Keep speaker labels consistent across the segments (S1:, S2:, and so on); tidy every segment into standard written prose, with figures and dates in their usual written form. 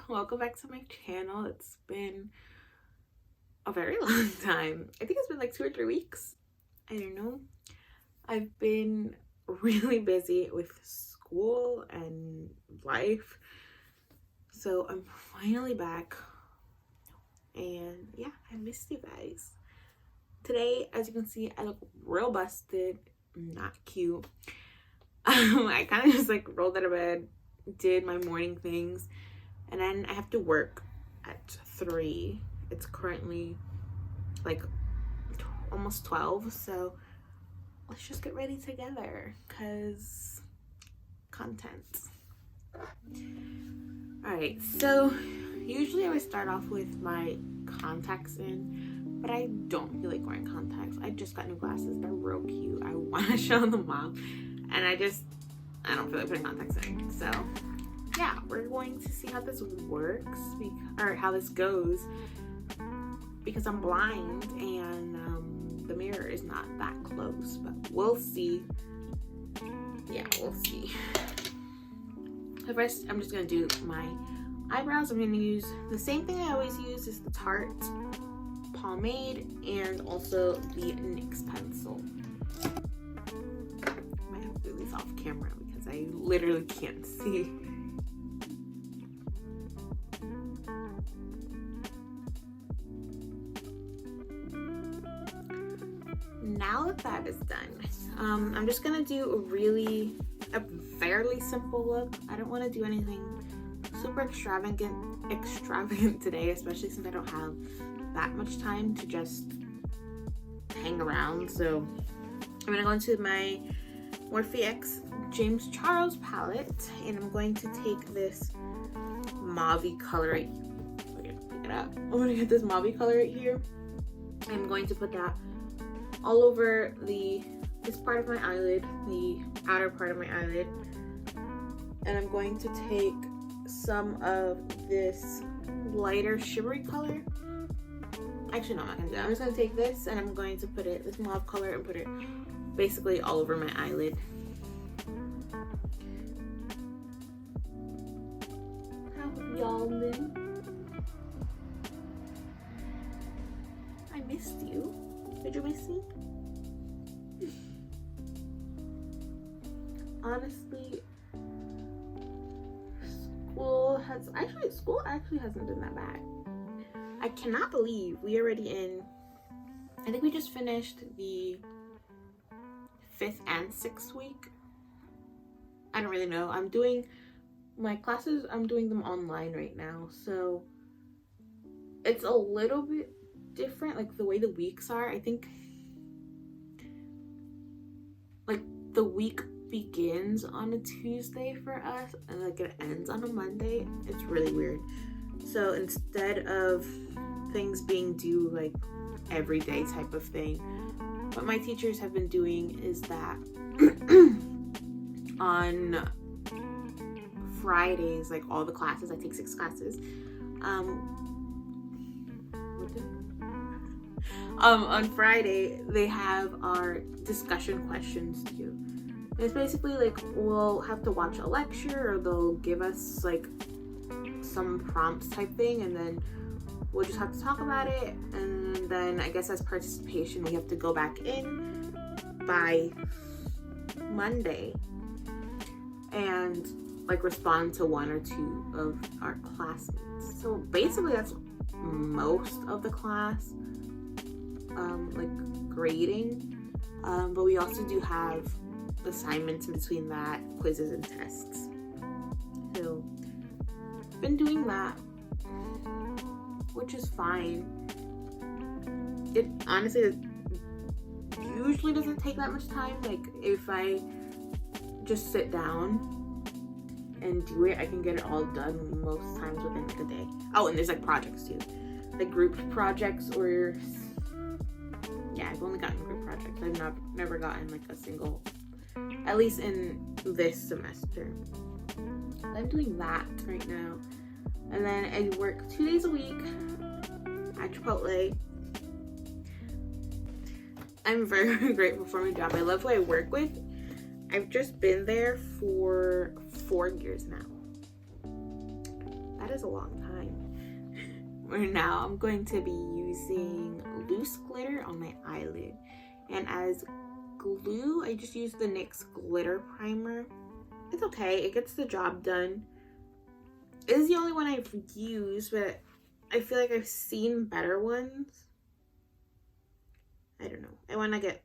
S1: welcome back to my channel. It's been a very long time. I think it's been like 2 or 3 weeks. I don't know. I've been really busy with school and life. So I'm finally back. And yeah, I missed you guys. Today, as you can see, I look real busted, not cute. I kind of just like rolled out of bed, did my morning things, and then I have to work at 3. It's currently like almost 12, so let's just get ready together because content. Alright, so usually I would start off with my contacts in, but I don't feel like wearing contacts. I just got new glasses. They're real cute. I want to show them off, and I don't feel like putting contacts in. So yeah, we're going to see how this works, or how this goes, because I'm blind and the mirror is not that close, but we'll see. Yeah, we'll see. So first, I'm just gonna do my eyebrows. I'm gonna use the same thing I always use, is the Tarte pomade and also the NYX pencil. I might have to do these off camera because I literally can't see. Now that that is done, I'm just gonna do a fairly simple look. I don't want to do anything super extravagant today, especially since I don't have that much time to just hang around. So I'm gonna go into my Morphe X James Charles palette, and I'm going to take this mauve color right here. Pick it up. I'm gonna get this mauve color right here. I'm going to put that all over this part of my eyelid, the outer part of my eyelid, and I'm going to take some of this lighter shimmery color. Actually, no, I'm not gonna do that. I'm just gonna take this and I'm going to put it, this mauve color, and put it basically all over my eyelid. How have y'all been? I missed you. Did you miss me? Honestly, school actually hasn't been that bad. I cannot believe we already I think we just finished the 5th and 6th week. I don't really know. I'm doing my classes, I'm doing them online right now, so it's a little bit different, like the way the weeks are. I think like the week begins on a Tuesday for us and like it ends on a Monday. It's really weird. So instead of things being due like every day type of thing, what my teachers have been doing is that on Fridays, like all the classes, I take 6 classes, on Friday they have our discussion questions too. And it's basically like we'll have to watch a lecture, or they'll give us like some prompts type thing, and then we'll just have to talk about it. And then I guess as participation, we have to go back in by Monday and like respond to 1 or 2 of our classmates. So basically that's most of the class, like grading, but we also do have assignments in between that, quizzes and tests. So been doing that, which is fine. It honestly usually doesn't take that much time. Like if I just sit down and do it, I can get it all done most times within like a day. Oh, and there's like projects too, like group projects, or yeah, I've only gotten group projects. I've never gotten like a single, at least in this semester. I'm doing that right now. And then I work 2 days a week at Chipotle. I'm very grateful for my job. I love who I work with. I've just been there for 4 years now. that is a long time. Right now I'm going to be using loose glitter on my eyelid, and as glue I just use the NYX glitter primer. It's okay, it gets the job done. It is the only one I've used, but I feel like I've seen better ones. I don't know, I want to get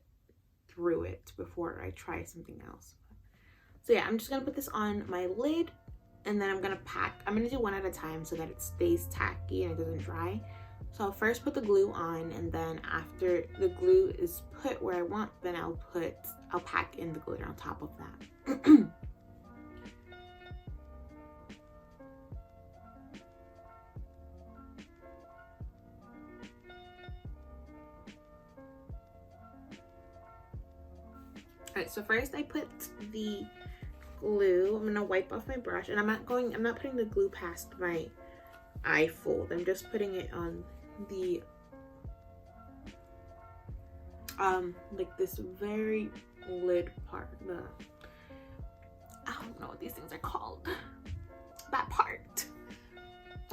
S1: through it before I try something else. So yeah, I'm just gonna put this on my lid, and then I'm gonna pack. I'm gonna do one at a time so that it stays tacky and it doesn't dry. So I'll first put the glue on, and then after the glue is put where I want, then I'll pack in the glitter on top of that. Alright, so first I put the glue. I'm gonna wipe off my brush, and I'm not putting the glue past my eye fold. I'm just putting it on the like this very lid part. I don't know what these things are called. That part.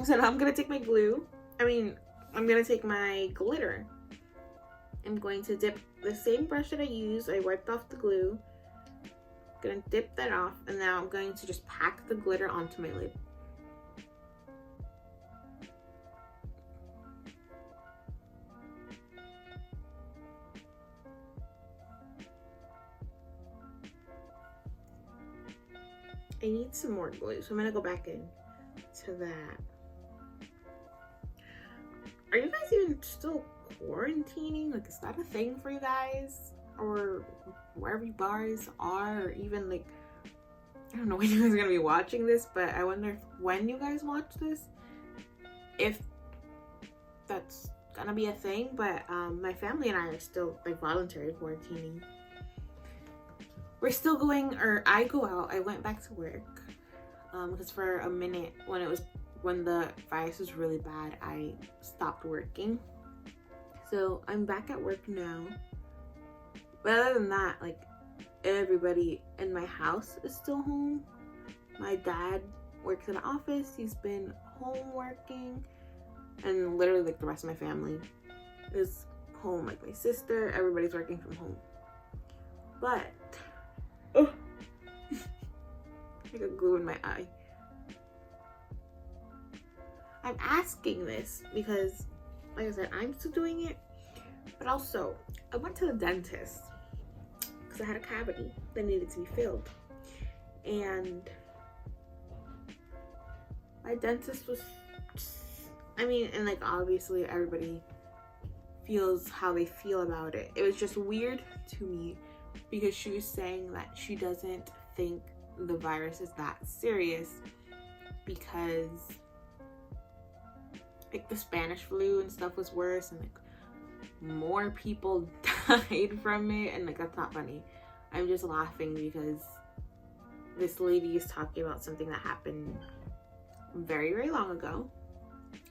S1: So now I'm gonna take my glue. I'm gonna take my glitter. I'm going to dip the same brush that I used. I wiped off the glue. Gonna dip that off, and now I'm going to just pack the glitter onto my lid. I need some more glue, so I'm gonna go back in to that. Are you guys even still quarantining? Like, is that a thing for you guys? Or wherever you guys are, or even like, I don't know when you guys are gonna be watching this, but I wonder when you guys watch this, if that's gonna be a thing. But my family and I are still like voluntary quarantining. We're still going, or I go out. I went back to work because for a minute when the virus was really bad, I stopped working. So I'm back at work now. But other than that, like, everybody in my house is still home. My dad works in an office. He's been home working. And literally, like, the rest of my family is home. Like, my sister, everybody's working from home. But, I got glue in my eye. I'm asking this because, like I said, I'm still doing it. But also, I went to the dentist because I had a cavity that needed to be filled. And my dentist was, and like obviously everybody feels how they feel about it. It was just weird to me because she was saying that she doesn't think the virus is that serious because like the Spanish flu and stuff was worse, and like more people died from it, and like that's not funny. I'm just laughing because this lady is talking about something that happened very, very long ago,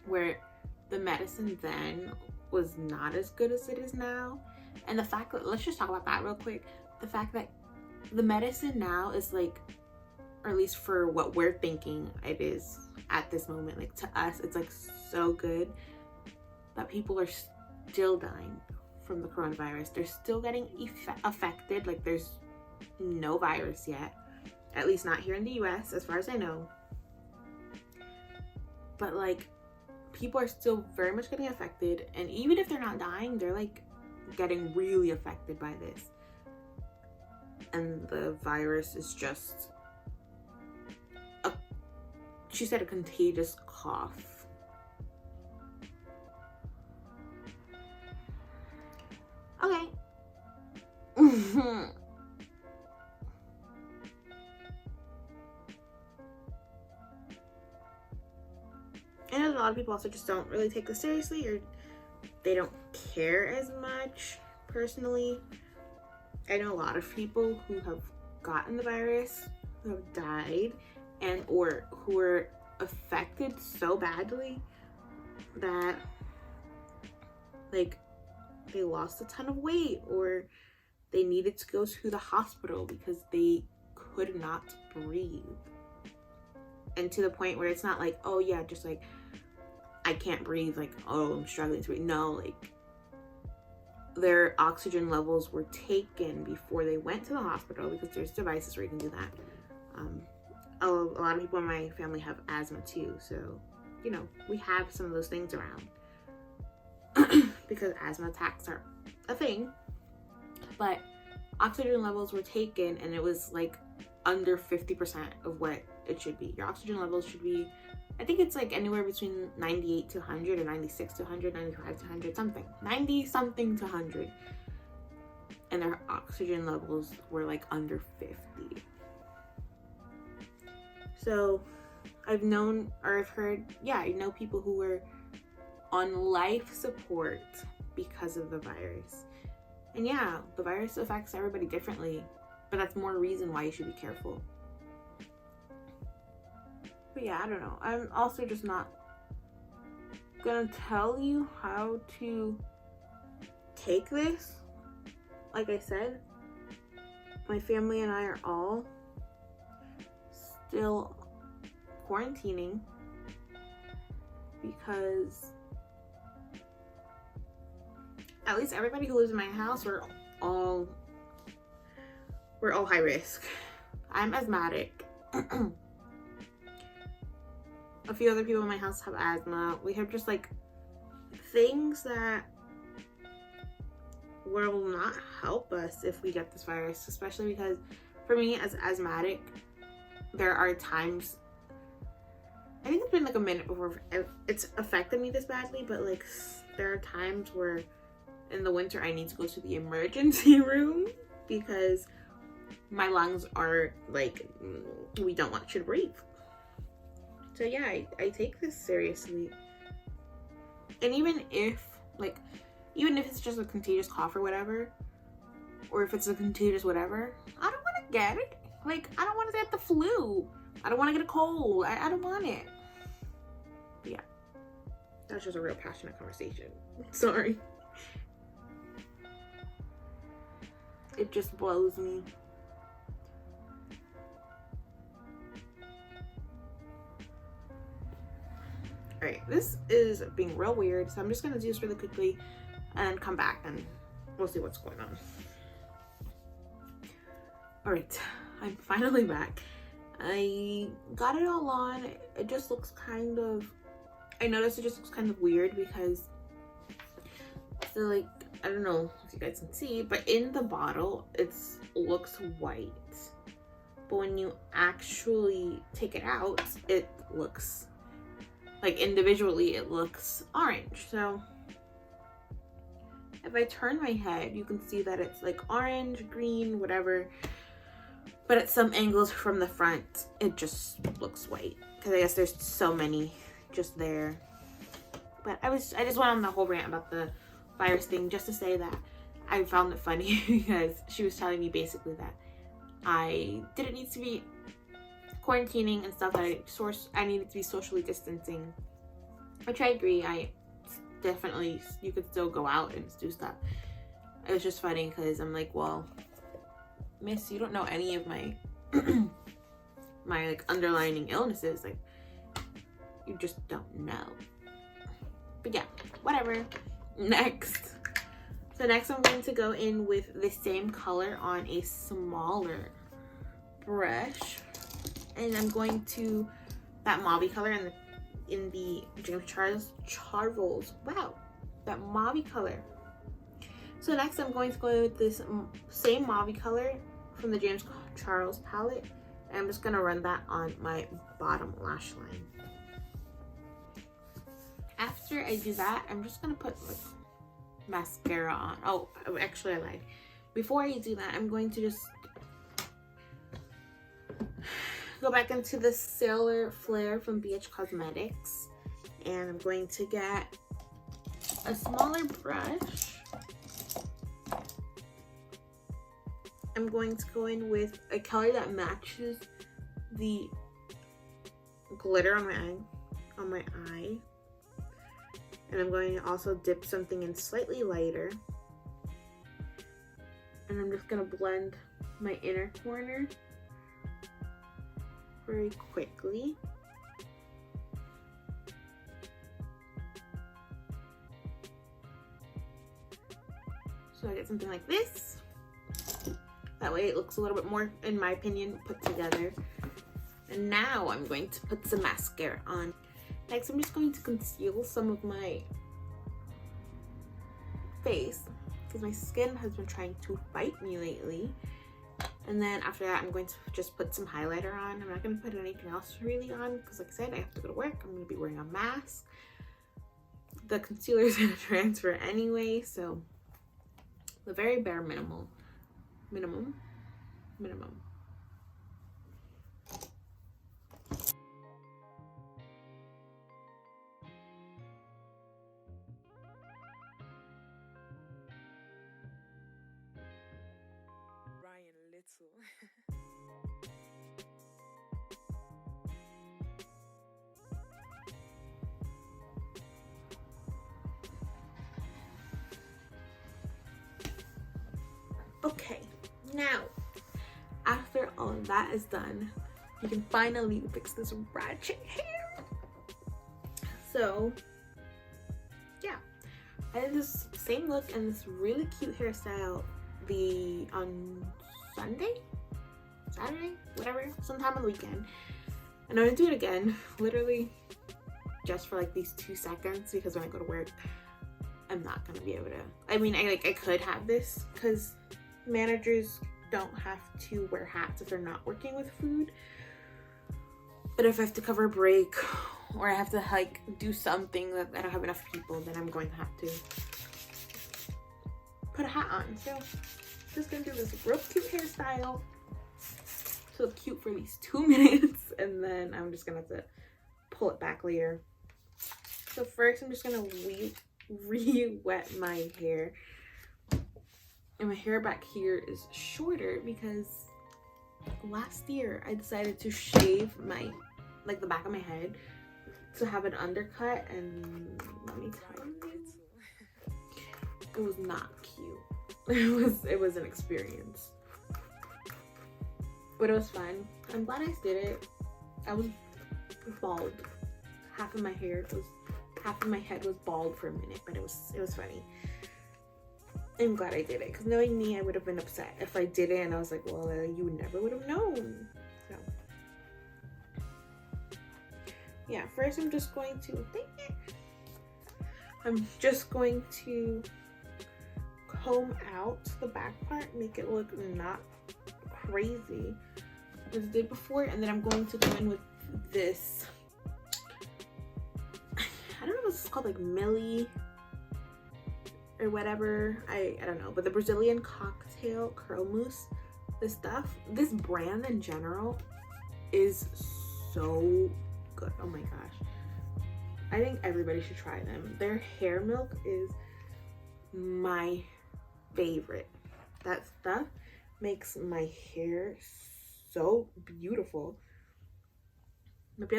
S1: where the medicine then was not as good as it is now. And the fact that, let's just talk about that real quick. The fact that the medicine now is like, or at least for what we're thinking it is at this moment, like to us, it's like so good that people are still dying from the coronavirus. They're still getting affected. Like there's no virus yet, at least not here in the US as far as I know. But like people are still very much getting affected, and even if they're not dying, they're like getting really affected by this. And the virus is just she said a contagious cough. Okay. And a lot of people also just don't really take this seriously, or they don't care as much. Personally, I know a lot of people who have gotten the virus, who have died, and or who were affected so badly that like they lost a ton of weight, or they needed to go to the hospital because they could not breathe. and to the point where it's not like, oh yeah, just like I can't breathe, like, oh, I'm struggling to breathe. No, like their oxygen levels were taken before they went to the hospital, because there's devices where you can do that. A lot of people in my family have asthma too, so you know, we have some of those things around because asthma attacks are a thing. But oxygen levels were taken, and it was like under 50% of what it should be. Your oxygen levels should be, I think it's like anywhere between 98 to 100 or 96 to 100, 95 to 100, something. 90 something to 100. And their oxygen levels were like under 50. So I've known, or I've heard, yeah, I know people who were on life support because of the virus. And yeah, the virus affects everybody differently, but that's more reason why you should be careful. But yeah, I don't know. I'm also just not gonna tell you how to take this. Like I said, my family and I are all still quarantining because at least everybody who lives in my house, we're all high risk. I'm asthmatic. A few other people in my house have asthma. We have just like things that will not help us if we get this virus, especially because for me as asthmatic, there are times, I think it's been like a minute before it's affected me this badly, but like there are times where in the winter I need to go to the emergency room because my lungs are like, we don't want you to breathe. So yeah, I take this seriously. And even if it's just a contagious cough or whatever, or if it's a contagious whatever, I don't want to get it. Like, I don't want to get the flu. I don't want to get a cold. I don't want it. But yeah, that's just a real passionate conversation. Sorry. It just blows me. Alright, this is being real weird, so I'm just going to do this really quickly and come back and we'll see what's going on. Alright, I'm finally back. I got it all on. It just looks kind of, I noticed it just looks kind of weird because, so like, I don't know if you guys can see, but in the bottle, it looks white. But when you actually take it out, it looks, like individually, it looks orange. So if I turn my head, you can see that it's like orange, green, whatever. But at some angles from the front, it just looks white. Because I guess there's so many just there. But I just went on the whole rant about the virus thing just to say that I found it funny because she was telling me basically that I didn't need to be quarantining and stuff, that I needed to be socially distancing, which I agree. I definitely, you could still go out and do stuff. It was just funny because I'm like, well, miss, you don't know any of my my like underlying illnesses, like you just don't know. But yeah, whatever. Next, so next I'm going to go in with the same color on a smaller brush. And I'm going to, that mauve color in the James Charles, wow, that mauve color. So next I'm going to go with this same mauve color from the James Charles palette. And I'm just going to run that on my bottom lash line. After I do that, I'm just going to put like mascara on. Oh, actually I lied. Before I do that, I'm going to just go back into the Sailor Flare from BH Cosmetics, and I'm going to get a smaller brush. I'm going to go in with a color that matches the glitter on my eye, and I'm going to also dip something in slightly lighter, and I'm just going to blend my inner corner very quickly. So I get something like this. That way it looks a little bit more, in my opinion, put together. And now I'm going to put some mascara on. Next, I'm just going to conceal some of my face because my skin has been trying to fight me lately. And then after that, I'm going to just put some highlighter on. I'm not going to put anything else really on because, like I said, I have to go to work. I'm going to be wearing a mask. The concealer is going to transfer anyway, so the very bare minimum.
S2: Ryan Little.
S1: Okay, now after all of that is done, you can finally fix this ratchet hair. So yeah, I did this same look and this really cute hairstyle on Sunday, Saturday, whatever, sometime on the weekend. And I'm gonna do it again, literally just for like these 2 seconds, because when I go to work, I'm not gonna be able to. I mean, I could have this because managers don't have to wear hats if they're not working with food. But if I have to cover a break or I have to like do something that I don't have enough people, then I'm going to have to put a hat on. So just gonna do this real cute hairstyle. So cute for these 2 minutes, and then I'm just gonna have to pull it back later. So first I'm just gonna re-wet my hair. And my hair back here is shorter because last year I decided to shave the back of my head to have an undercut, and let me tell you, it was not cute. It was an experience, but it was fun. I'm glad I did it. I was bald. Half of my head was bald for a minute, but it was funny. I'm glad I did it, because knowing me, I would have been upset if I didn't, and I was like, well, you never would have known. So yeah, first I'm just going to comb out the back part, make it look not crazy as I did before, and then I'm going to go in with this, I don't know what it's called, like Millie or whatever, I don't know, but the Brazilian cocktail curl mousse, this brand in general is so good. Oh my gosh, I think everybody should try them. Their hair milk is my favorite. That stuff makes my hair so beautiful. Maybe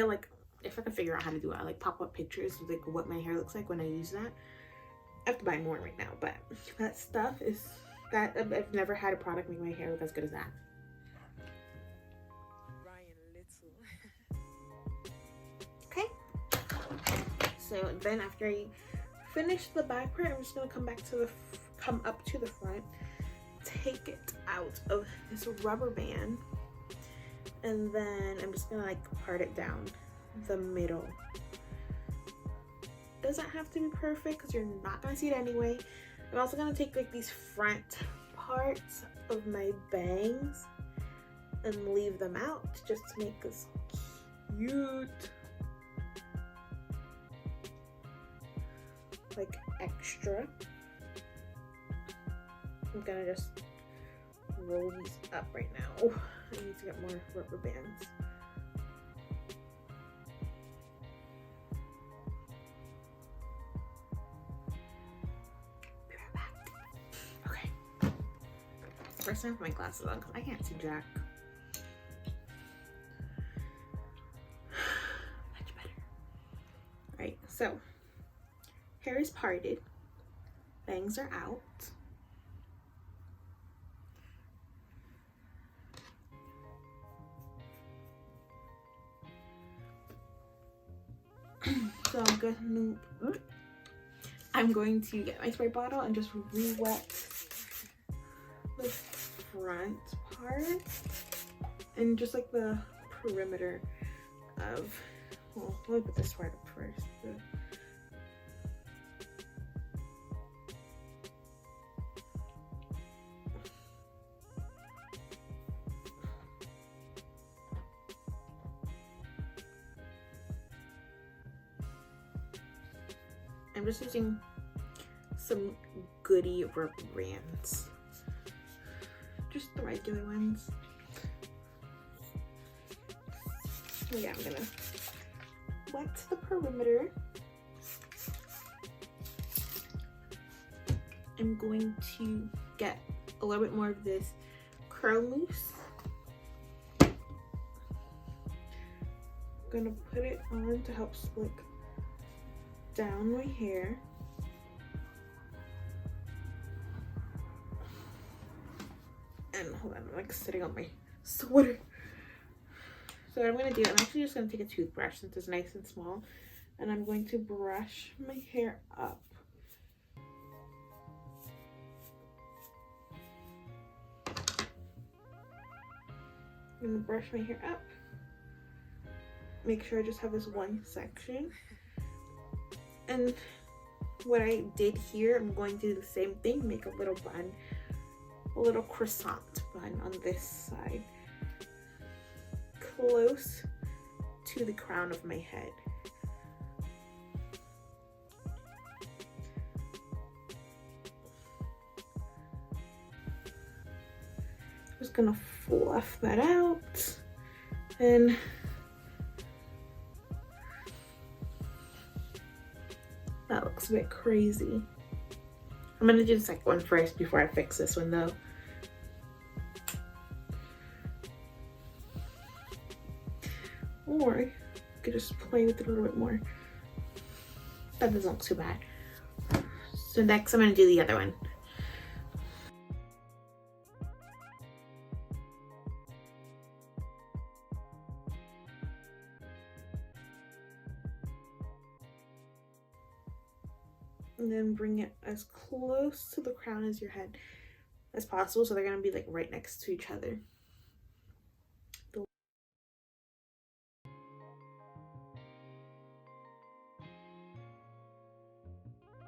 S1: if I can figure out how to do it, I pop up pictures of what my hair looks like when I use that. I have to buy more right now, but that stuff is that I've never had a product make my hair look as good as that.
S2: Ryan Little.
S1: Okay. So then after I finish the back part, I'm just gonna come up to the front, take it out of this rubber band, and then I'm just gonna part it down the middle. Doesn't have to be perfect because you're not gonna see it anyway. I'm also gonna take these front parts of my bangs and leave them out just to make this cute, extra. I'm gonna just roll these up right now. I need to get more rubber bands. First, I have my glasses on because I can't see jack. Much better. Alright, so hair is parted, bangs are out. So I'm going to get my spray bottle and just re-wet front part and just like the perimeter of, well, let me put this part up first. I'm just using some Goody rubber bands, just the regular ones. So yeah, I'm gonna wet the perimeter. I'm going to get a little bit more of this curl mousse. I'm gonna put it on to help slick down my hair. And hold on, I'm like sitting on my sweater. So what I'm gonna do, I'm actually just gonna take a toothbrush since it's nice and small, and I'm going to brush my hair up. I'm gonna brush my hair up. Make sure I just have this one section. And what I did here, I'm going to do the same thing, make a little bun, a little croissant bun on this side, close to the crown of my head. Just gonna fluff that out, and that looks a bit crazy. I'm gonna do the second one first before I fix this one though. Or I could just play with it a little bit more. That doesn't look too bad. So next I'm gonna do the other one. And then bring it as close to the crown as your head as possible, so they're gonna be like right next to each other.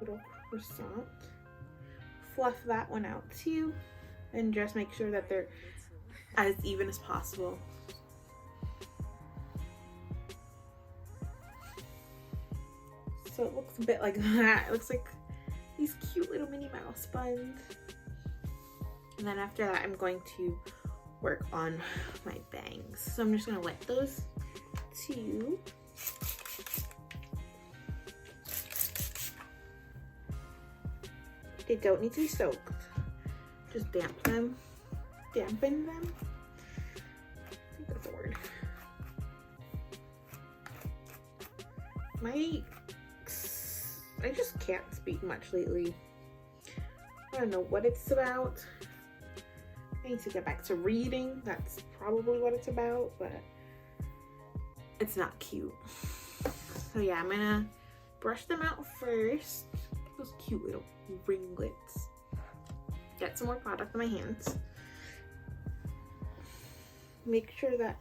S1: Little croissant. Fluff that one out too, and just make sure that they're as even as possible. So it looks a bit like that. It looks like these cute little Minnie Mouse buns. And then after that, I'm going to work on my bangs. So I'm just gonna wet those too. They don't need to be soaked. Just dampen them. I think that's the word. I just can't speak much lately. I don't know what it's about. I need to get back to reading. That's probably what it's about, but it's not cute. So yeah, I'm gonna brush them out first. Those cute little ringlets. Get some more product on my hands. Make sure that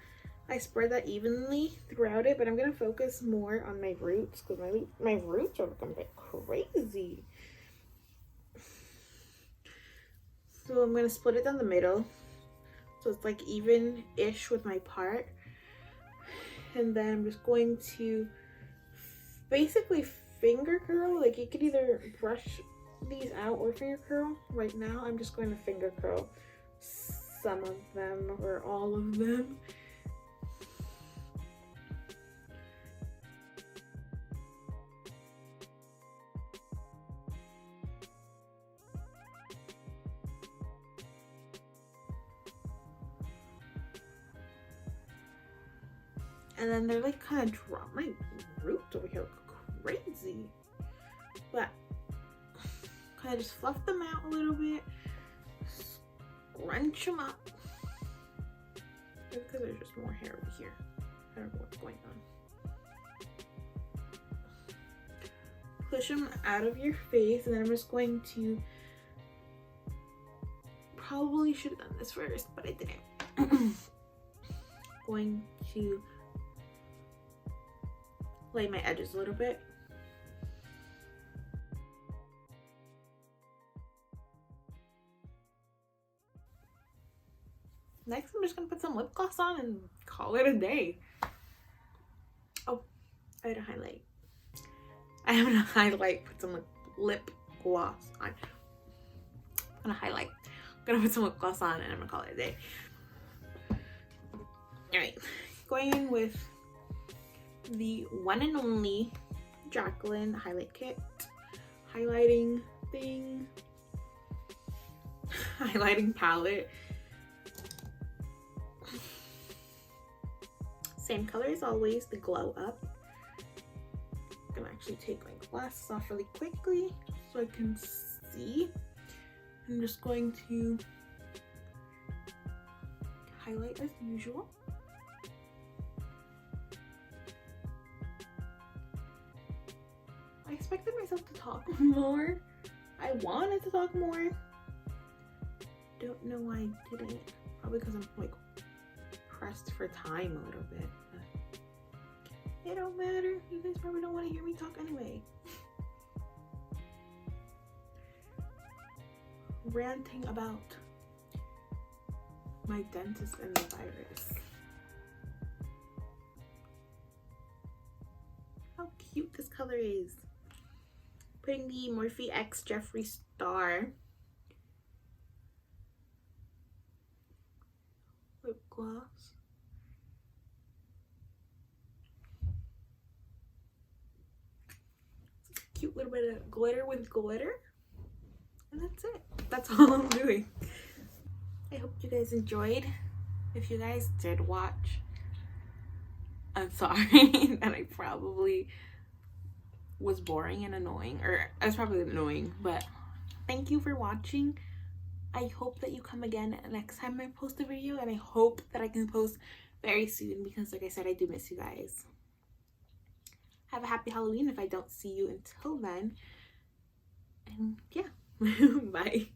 S1: I spread that evenly throughout it, but I'm gonna focus more on my roots because my roots are looking a bit crazy. So I'm gonna split it down the middle, so it's like even-ish with my part, and then I'm just going to basically finger curl. Like you could either brush these out or finger curl. Right now, I'm just going to finger curl some of them or all of them. And then they're like kind of drop. My roots over here look crazy. But kind of just fluff them out a little bit. Scrunch them up. Maybe because there's just more hair over here. I don't know what's going on. Push them out of your face, and then I'm just going to probably should have done this first, but I didn't. Going to lay my edges a little bit. Next, I'm just gonna put some lip gloss on and call it a day. Oh, I had a highlight. I have a highlight, put some lip gloss on. I'm gonna highlight. I'm gonna put some lip gloss on and I'm gonna call it a day. Alright, going in with the one and only Jacqueline highlight kit. Highlighting thing. Highlighting palette. Same color as always, the Glow Up. I'm gonna actually take my glasses off really quickly so I can see. I'm just going to highlight as usual. I expected myself to talk more. I wanted to talk more. Don't know why I didn't. Probably because I'm like pressed for time a little bit. But it don't matter. You guys probably don't want to hear me talk anyway. Ranting about my dentist and the virus. How cute this color is. Putting the Morphe X Jeffree Star lip gloss. Cute little bit of glitter with glitter. And that's it. That's all I'm doing. I hope you guys enjoyed. If you guys did watch, I'm sorry that I probably was boring and annoying, or I was probably annoying, but thank you for watching. I hope that you come again next time I post a video, and I hope that I can post very soon because, like I said, I do miss you guys. Have a happy Halloween if I don't see you until then. And yeah, bye.